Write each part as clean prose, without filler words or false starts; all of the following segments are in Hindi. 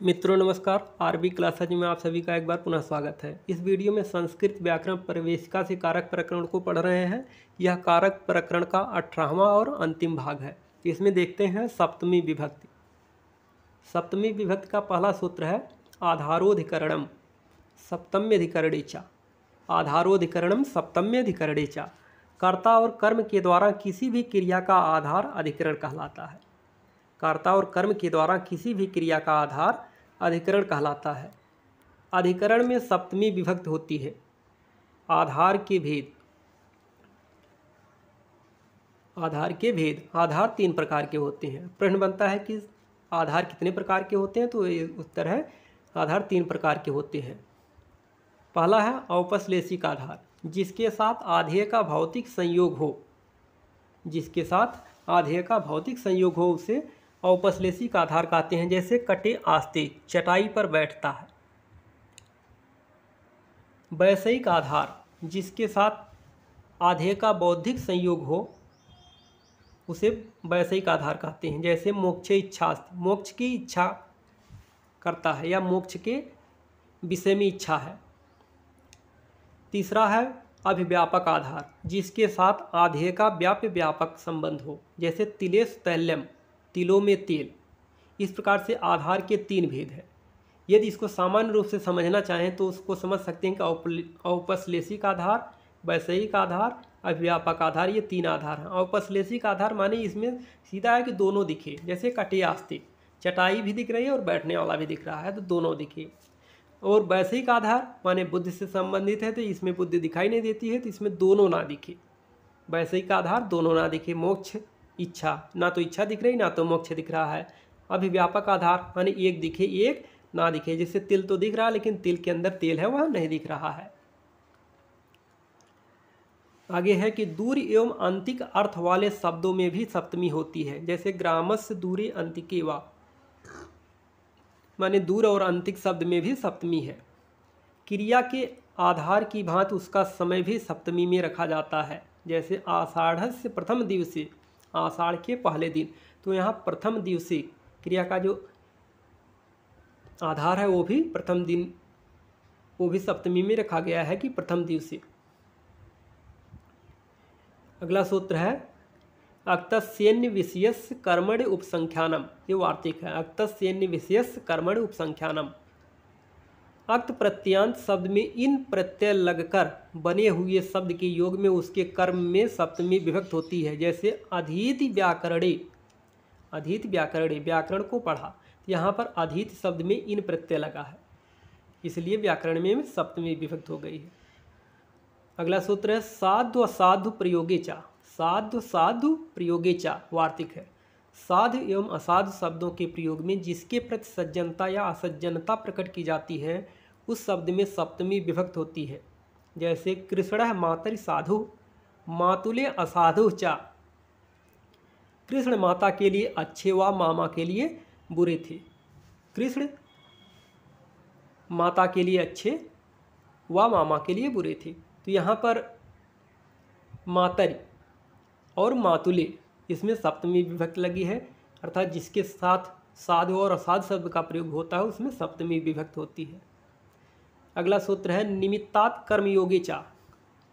मित्रों नमस्कार। आरबी क्लासेज में आप सभी का एक बार पुनः स्वागत है। इस वीडियो में संस्कृत व्याकरण प्रवेशिका से कारक प्रकरण को पढ़ रहे हैं। यह कारक प्रकरण का 18वां और अंतिम भाग है। इसमें देखते हैं सप्तमी विभक्ति। सप्तमी विभक्ति का पहला सूत्र है आधारोधिकरणम सप्तम्यधिकरणे च। आधारोधिकरणम सप्तम्यधिकरणे च। कर्ता और कर्म के द्वारा किसी भी क्रिया का आधार अधिकरण कहलाता है। कर्ता और कर्म के द्वारा किसी भी क्रिया का आधार अधिकरण कहलाता है। अधिकरण में सप्तमी विभक्ति होती है। आधार के भेद। आधार 3 प्रकार के होते हैं। प्रश्न बनता है कि आधार कितने प्रकार के होते हैं, तो ये उत्तर है आधार 3 प्रकार के होते हैं। पहला है औपश्लेषिक आधार, जिसके साथ आधेय का भौतिक संयोग हो उसे औपश्लेषिक आधार कहते हैं। जैसे कटे आस्ते, चटाई पर बैठता है। वैषयिक आधार, जिसके साथ आधेय का बौद्धिक संयोग हो उसे वैषयिक आधार कहते हैं। जैसे मोक्षे इच्छास्ति, मोक्ष की इच्छा करता है या मोक्ष के विषय में इच्छा है। तीसरा है अभिव्यापक आधार, जिसके साथ आधेय का व्याप्य व्यापक संबंध हो। जैसे तिलेश तैल्यम, तिलों में तेल। इस प्रकार से आधार के 3 भेद हैं। यदि इसको सामान्य रूप से समझना चाहें तो उसको समझ सकते हैं कि औपश्लेषिक आधार, वैषयिक आधार, अभिव्यापक आधार, ये 3 आधार हैं। औपश्लेषिक आधार माने इसमें सीधा है कि दोनों दिखे। जैसे कटे आस्ते, चटाई भी दिख रही है और बैठने वाला भी दिख रहा है, तो दोनों दिखे। और वैषयिक आधार माने बुद्धि से संबंधित है, तो इसमें बुद्धि दिखाई नहीं देती है, तो इसमें दोनों ना दिखे। वैषयिक आधार दोनों ना दिखे, मोक्ष इच्छा, ना तो इच्छा दिख रही ना तो मोक्ष दिख रहा है। अभिव्यापक आधार माने एक दिखे एक ना दिखे। जैसे तिल तो दिख रहा है लेकिन तिल के अंदर तेल है वह नहीं दिख रहा है। आगे है कि दूर एवं अंतिक अर्थ वाले शब्दों में भी सप्तमी होती है। जैसे ग्रामस्य दूरे अंतिके वा, माने दूर और अंतिक शब्द में भी सप्तमी है। क्रिया के आधार की भांति उसका समय भी सप्तमी में रखा जाता है। जैसे आषाढ़स्य प्रथम दिवसे, आषाढ़ के पहले दिन, तो यहाँ प्रथम दिवसे क्रिया का जो आधार है वो भी प्रथम दिन, वो भी सप्तमी में रखा गया है कि प्रथम दिवसे। अगला सूत्र है अक्तस्येन्य विषयस्य कर्मणि उपसंख्यानम। ये वार्तिक है। अक्तस्येन्य विषयस्य कर्मणि उपसंख्यानम। अक्त प्रत्यांत शब्द में इन प्रत्यय लगकर बने हुए शब्द के योग में उसके कर्म में सप्तमी विभक्त होती है। जैसे अधीति व्याकरणे, अधीति व्याकरणे, व्याकरण को पढ़ा। यहाँ पर अधीत शब्द में इन प्रत्यय लगा है, इसलिए व्याकरण में सप्तमी विभक्त हो गई है। अगला सूत्र है साधु असाधु प्रयोगे चा। साधु साधु प्रयोगे चा वार्तिक है। साधु एवं असाधु शब्दों के प्रयोग में जिसके प्रति सज्जनता या असज्जनता प्रकट की जाती है उस शब्द में सप्तमी विभक्त होती है। जैसे कृष्ण मातरि साधु मातुले असाधु चा। कृष्ण माता के लिए अच्छे व मामा के लिए बुरे थे। कृष्ण माता के लिए अच्छे व मामा के लिए बुरे थे। तो यहाँ पर मातरि और मातुले, इसमें सप्तमी विभक्ति लगी है, अर्थात जिसके साथ साधु और असाधु शब्द का प्रयोग होता है उसमें सप्तमी विभक्ति होती है। अगला सूत्र है निमित्तात् कर्मयोगे चा।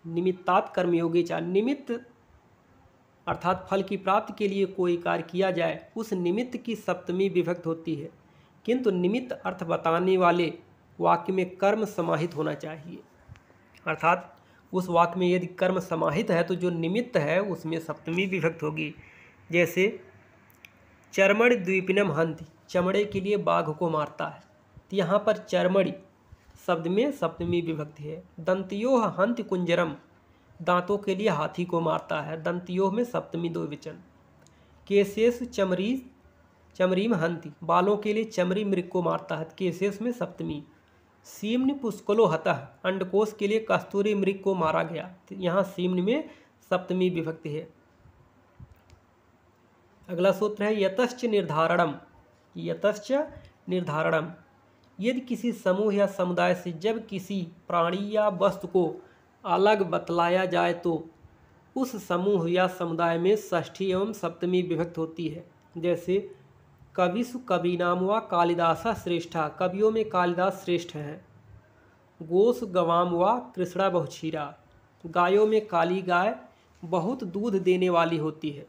निमित्तात् कर्मयोगे चा, निमित्त अर्थात फल की प्राप्ति के लिए कोई कार्य किया जाए उस निमित्त की सप्तमी विभक्ति होती है। किंतु निमित्त अर्थ बताने वाले वाक्य में कर्म समाहित होना चाहिए। अर्थात उस वाक्य में यदि कर्म समाहित है तो जो निमित्त है उसमें सप्तमी विभक्त होगी। जैसे चर्मणि द्वीपिनम हंति, चमड़े के लिए बाघ को मारता है, तो यहाँ पर चर्मणि शब्द में सप्तमी विभक्ति है। दंतयोः हंति कुंजरम, दांतों के लिए हाथी को मारता है, दंतयोः में सप्तमी द्विवचन। केशेषु चमरीम हंति, बालों के लिए चमरी मृग को मारता है, केशेष में सप्तमी। सीम्न पुष्कलो हतः, अंडकोश के लिए कस्तूरी मृग को मारा गया, तो यहाँ सीम्न में सप्तमी विभक्ति है। अगला सूत्र है यतश्च निर्धारणम। यतश्च निर्धारणम, यदि किसी समूह या समुदाय से जब किसी प्राणी या वस्तु को अलग बतलाया जाए तो उस समूह या समुदाय में षष्ठी एवं सप्तमी विभक्त होती है। जैसे कविसु कवीनाम व कालिदासा श्रेष्ठा, कवियों में कालिदास श्रेष्ठ हैं। गोस गवाम व कृष्णा बहुक्षीरा, गायों में काली गाय बहुत दूध देने वाली होती है।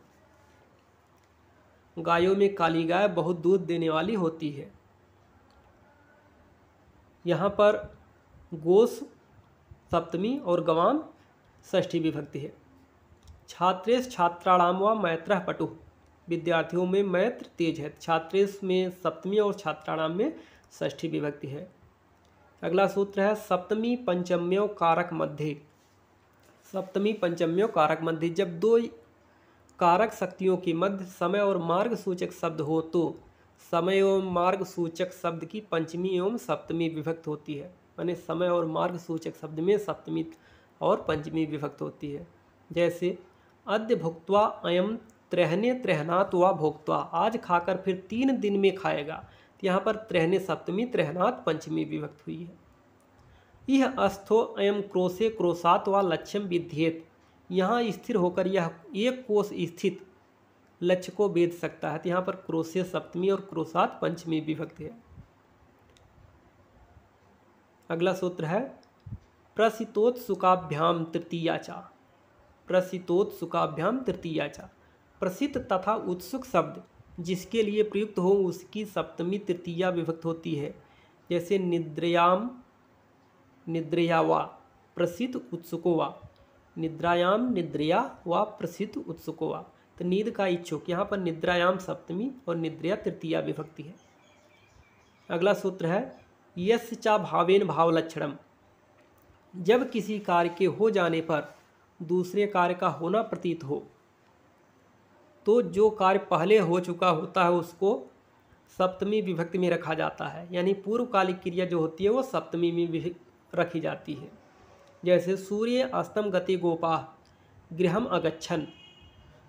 गायों में काली गाय बहुत दूध देने वाली होती है। यहाँ पर गोस सप्तमी और गवाम षष्ठी विभक्ति है। छात्रेश छात्राणाम व मैत्रः पटुः, विद्यार्थियों में मैत्र तेज है। छात्रेश में सप्तमी और छात्राणाम में षष्ठी विभक्ति है। अगला सूत्र है सप्तमी पंचम्यो कारक मध्य। सप्तमी पंचम्यो कारक मध्य, जब दो कारक शक्तियों के मध्य समय और मार्ग सूचक शब्द हो तो समय एवं मार्ग सूचक शब्द की पंचमी एवं सप्तमी विभक्त होती है। माने समय और मार्ग सूचक शब्द में सप्तमी और पंचमी विभक्त होती है। जैसे अद्य भुक्त्वा अयम त्रहने त्रहनात वा भोक्त्वा, आज खाकर फिर 3 दिन में खाएगा। तो यहाँ पर त्रहने सप्तमी त्रहनात पंचमी विभक्त हुई है। यह अस्थो अयम क्रोशे क्रोशात वा लक्ष्यम विध्येत, यहाँ स्थिर होकर यह एक कोश स्थित लक्ष्य को वेध सकता है। तो यहाँ पर क्रोशे सप्तमी और क्रोशात पंचमी विभक्ति है। अगला सूत्र है प्रसितोत्सुकाभ्याम तृतीया चा। प्रसितोत्सुकाभ्याम तृतीया चा, प्रसिद्ध तथा उत्सुक शब्द जिसके लिए प्रयुक्त हो उसकी सप्तमी तृतीया विभक्त होती है। जैसे निद्रयाम निद्रया वा प्रसिद्ध उत्सुको वा, निद्रायाम निद्रया वा प्रसिद्ध उत्सुको वा। तो नींद का इच्छुक, यहाँ पर निद्रायाम सप्तमी और निद्रया तृतीया विभक्ति है। अगला सूत्र है यस्य चा भावेन भावलक्षणम, जब किसी कार्य के हो जाने पर दूसरे कार्य का होना प्रतीत हो तो जो कार्य पहले हो चुका होता है उसको सप्तमी विभक्ति में रखा जाता है। यानी पूर्वकालिक क्रिया जो होती है वो सप्तमी में रखी जाती है। जैसे सूर्य अस्तम गति गोपा गृहम अगच्छन,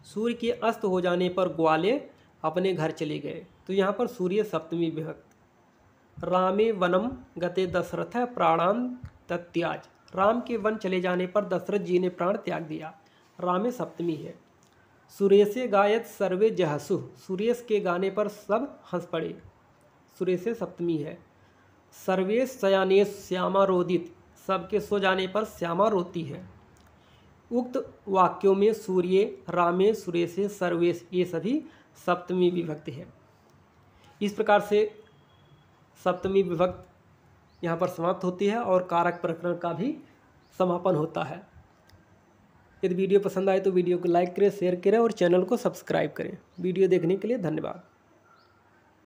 सूर्य के अस्त हो जाने पर ग्वाले अपने घर चले गए। तो यहाँ पर सूर्य सप्तमी विभक्त। रामे वनम गते दशरथ प्राणान तत्याज, राम के वन चले जाने पर दशरथ जी ने प्राण त्याग दिया। रामे सप्तमी है। सुरेशे गायत सर्वे जहसु, सुरेश के गाने पर सब हंस पड़े। सुरेशे सप्तमी है। सर्वेश शयानेश श्यामा रोदित, सबके सो जाने पर श्यामा रोती है। उक्त वाक्यों में सूर्य, रामे, सुरेशे, सर्वेश ये सभी सप्तमी विभक्ति है। इस प्रकार से सप्तमी विभक्त यहाँ पर समाप्त होती है और कारक प्रकरण का भी समापन होता है। यदि वीडियो पसंद आए तो वीडियो को लाइक करें, शेयर करें और चैनल को सब्सक्राइब करें। वीडियो देखने के लिए धन्यवाद।